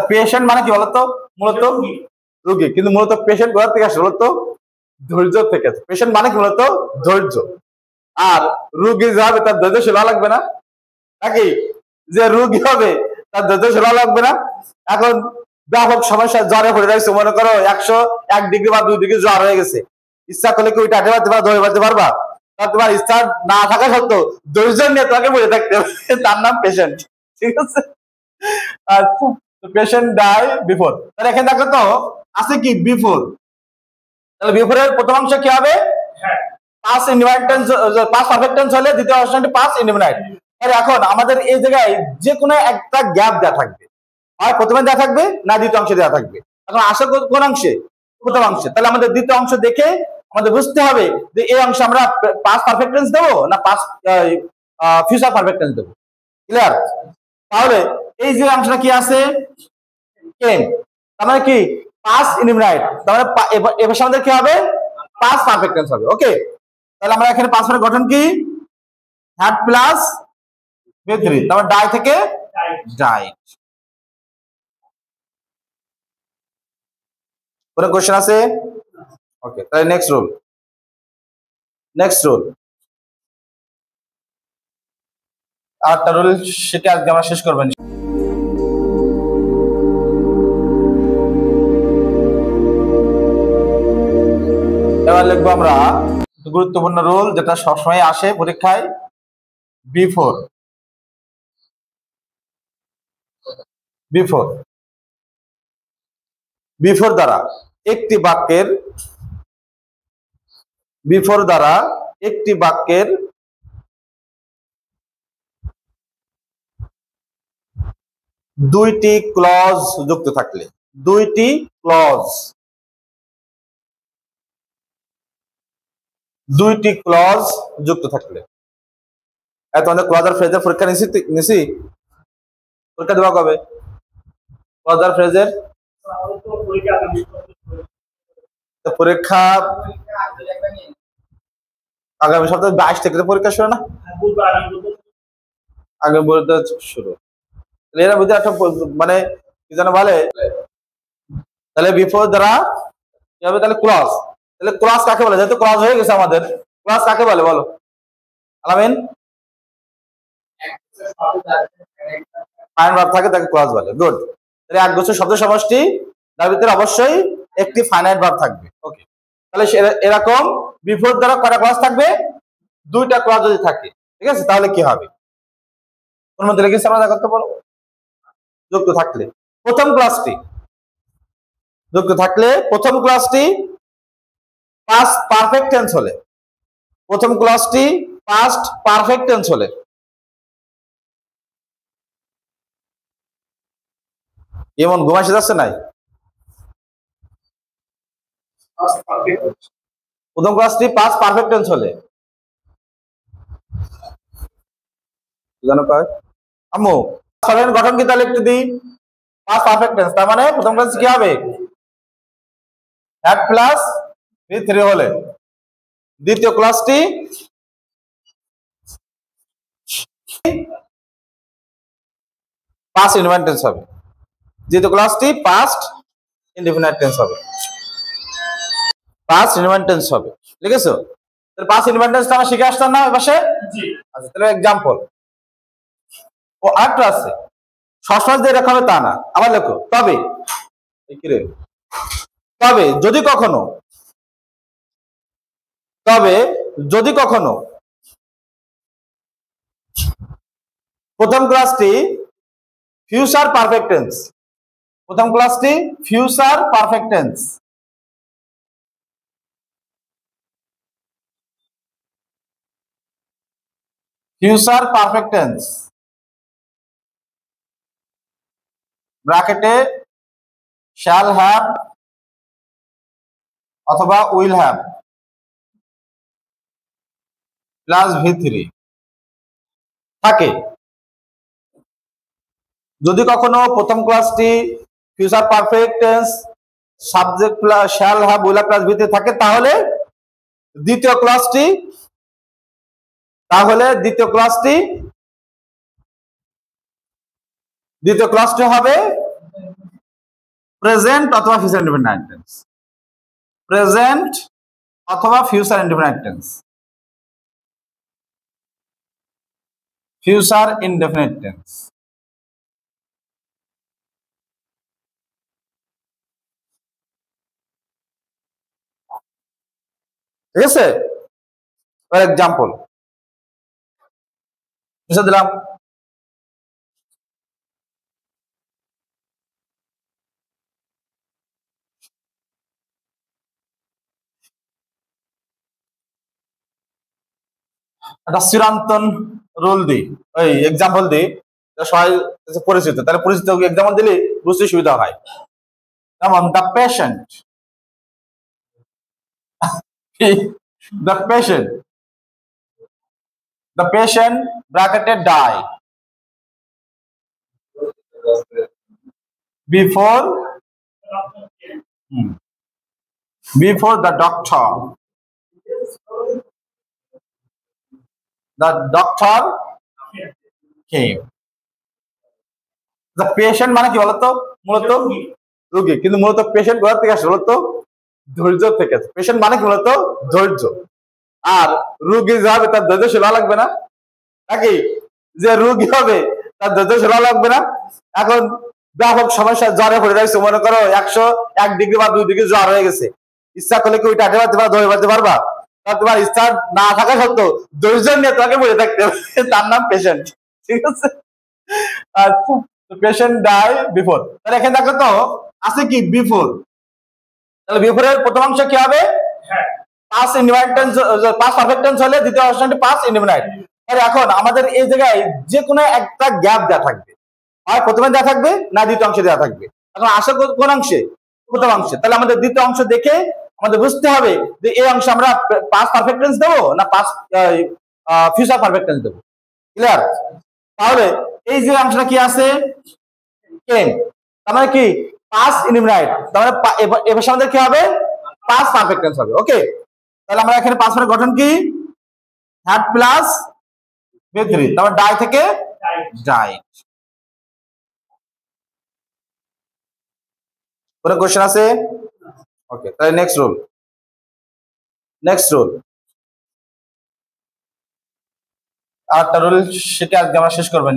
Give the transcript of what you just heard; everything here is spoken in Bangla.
পেশেন্ট মানে কি বলতো? মূলত রোগী, কিন্তু মূলত পেশেন্ট কোথা থেকে আসে বলতো? ধৈর্য থেকে। পেশেন্ট মানে কি মূলত? ধৈর্য। আর রোগী যে হবে তার ধৈর্যশীল হওয়া লাগবে না নাকি? যে রোগী হবে তার ধৈর্যশীল হওয়া লাগবে না? এখন ব্যাপক সমস্যা, জ্বরে পড়ে যাচ্ছে, মনে করো 101 ডিগ্রি বা 2 ডিগ্রি জ্বর হয়ে গেছে, ইচ্ছা করলে কি ওইটা আটে পারতে পারবা, ধরে পারতে পারবা? তোমার ইচ্ছা না থাকা সত্ত্বেও ধৈর্য নিয়ে তোমাকে বসে থাকতে হবে, তার নাম পেশেন্ট। ঠিক আছে? আচ্ছা, পেশেন্ট ডাই বিফোর। তাহলে এখানে দেখো তো আছে কি বিফোর, তাহলে বিফোরের প্রথম অংশ কি হবে? Past indefinite tense, past perfect tense হলে দ্বিতীয় অংশটি পাস্ট ইনডিফিনিট। আর এখন আমাদের এই জায়গায় যে কোনো একটা গ্যাপ দেওয়া থাকবে, আর প্রথমে দেওয়া থাকবে না দ্বিতীয় অংশে দেওয়া থাকবে। এখন আসে কোন অংশে? প্রথম অংশে। তাহলে আমাদের দ্বিতীয় অংশ দেখে আমাদের বুঝতে হবে যে এই অংশে আমরা পাস্ট পারফেক্ট টেন্স দেবো না পাস্ট ফিউচার পারফেক্ট টেন্স দেবো। ক্লিয়ার? তাহলে এই যে অংশটা কি আছে কেন, তার মানে কি পাস্ট ইনডিফিনিট, তার মানে এবার আমাদের কি হবে? পাস্ট পারফেক্ট টেন্স হবে। ওকে, তাহলে আমরা এখানে পাস্ট এর গঠন কি? হ্যাড প্লাস ভি3, তারপর ডাই থেকে ডাইট। কোনো কোশ্চেন আছে? ওকে, তাহলে নেক্সট রুল। আটটা রুল সেটা আজকে আমরা শেষ করবেন। এবার লিখবো আমরা গুরুত্বপূর্ণ রুল যেটা সবসময় আসে পরীক্ষায়, বিফোর। বিফোর দ্বারা একটি বাক্যের দুইটি ক্লজ যুক্ত থাকলে, এত অনেক ক্লজ আর ফ্রেজের পরীক্ষা নিছি পরীক্ষা দেওয়া কবে? ক্লজ আর ফ্রেজের পরীক্ষা আগামী সপ্তাহে 22 থেকে পরীক্ষা শুরু না? আগে বলতে শুরু। এরা বুঝে একটা মানে কি যেন বলে, তাহলে বিফোর দ্বারা কি হবে? তাহলে ক্লজ। তাহলে ক্লজ কাকে বলে? যেহেতু ক্লজ হয়ে গেছে আমাদের, ক্লজ কাকে বলে বলো আলামিন? ফাইনাইট ভার্ব থাকে তাকে ক্লজ বলে। গুড। তাহলে একগুচ্ছ শব্দ সমষ্টি, তার ভিতরে অবশ্যই একটি ফাইনাইট ভার্ব থাকবে। ওকে, তাহলে এরকম বিফোর দ্বারা কয়টা ক্লজ থাকবে? দুইটা ক্লজ যদি থাকে, ঠিক আছে, তাহলে কি হবে? কোন মধ্যে লিখেছি আমরা দেখতে বলো। যুক্ত থাকলে প্রথম ক্লাসটি পাস্ট পারফেক্ট টেন্স হলে, এমন ঘুমাইছে যাচ্ছে নাই? প্রথম ক্লাসটি পাস্ট পারফেক্ট টেন্স হলে জানো কয় আম্মু গঠন কি? তাহলে একটু দিই। পাস্ট পারফেক্ট টেন্স, তার মানে প্রথম ক্লাস কি হবে? হ্যাড প্লাস ভি3 হলে দ্বিতীয় ক্লাসটি পাস্ট ইনডিফিনিট টেন্স হবে, লিখেছো? তাহলে পাস্ট ইনডিফিনিট টেন্স আমরা শিখে আসতাম না ওই পাশে? জি। আচ্ছা, তাহলে एग्जांपल ও আরেকটা আছে, সবসময় যে এরকম হবে তা না। আবার লেখো তবে যদি কখনো প্রথম ক্লাসটি ফিউচার পারফেক্ট টেন্স, ব্র্যাকেটে শ্যাল হ্যাভ অথবা উইল হ্যাভ প্লাস ভি3 থাকে। যদি কখনো প্রথম ক্লাসটি future perfect tense subject plus shall have will have plus ভি3 থাকে, তাহলে দ্বিতীয় ক্লাসটি হবে প্রেজেন্ট অথবা ফিউচার ইনডেফিনাইট টেন্স, প্রেজেন্ট অথবা future indefinite tense, future indefinite tense. ঠিক আছে, ফর এক্সাম্পল দিলাম একটা চিরন্তন রুল দিই, ওই এক্সাম্পল দিই, সবাই পরিচিত, তাহলে পরিচিত এক্সাম্পল দিলে বুঝতে সুবিধা হয়। যেমন the patient, the patient, the patient ব্র্যাকেটে die before before the doctor came. The patient মানে কি বলতো, মূলত রোগী, কিন্তু মূলত পেশেন্ট কোথা থেকে আসে বলতো, ধৈর্য থেকে। পেশেন্ট মানে কি বলতো, ধৈর্য। আর রোগী যে হবে তার ধৈর্য শোনা লাগবে না নাকি? যে রোগী হবে তার ধৈর্য শোনা লাগবে না। এখন ব্যাপক সমস্যা, জ্বরে পড়ে যাচ্ছে, মনে করো 101 ডিগ্রি বা 2 ডিগ্রি জ্বর হয়ে গেছে, ইচ্ছা করলে কি ওইটা আটে পারতে ধরে পারতে পারবা? তোমার ইচ্ছা না থাকা সত্ত্বেও ধৈর্য নিয়ে তোমাকে বসে থাকতে হবে, তার নাম পেশেন্ট। ঠিক আছে, আচ্ছা, পেশেন্ট ডাই বিফোর। তাহলে এখানে দেখো তো আছে কি বিফোর, তাহলে বিফোরের প্রথম অংশ কি হবে, past indefinite tense, past perfect tense হলে দ্বিতীয় অংশটি পাস্ট ইনডিফিনাইট। তাহলে এখন আমাদের এই জায়গায় যে কোনো একটা গ্যাপ দেওয়া থাকবে, হয় প্রথমে দেওয়া থাকবে না দ্বিতীয় অংশে দেওয়া থাকবে। এখন আসে কোন অংশে, প্রথম অংশে। তাহলে আমাদের দ্বিতীয় অংশ দেখে আমাদের বুঝতে হবে যে এই অংশে আমরা পাস্ট পারফেক্ট টেন্স দেবো না পাস্ট ফিউচার পারফেক্ট টেন্স দেবো। ক্লিয়ার? তাহলে এই যে অংশটা কি আছে, কেম, তার মানে কি পাস্ট ইনডিফিনাইট, তার মানে এবার আমাদের কি হবে, পাস্ট পারফেক্ট টেন্স হবে। ওকে, তাহলে আমরা এখানে পাস্ট এর গঠন কি, হ্যাড প্লাস ভি3, তারপর ডাই থেকে ডাইড। কোনো কোশ্চেন আছে? ওকে, তাহলে নেক্সট রুল, নেক্সট রুল আরেকটা রুল, সেটা আজকে আমরা শেষ করবেন।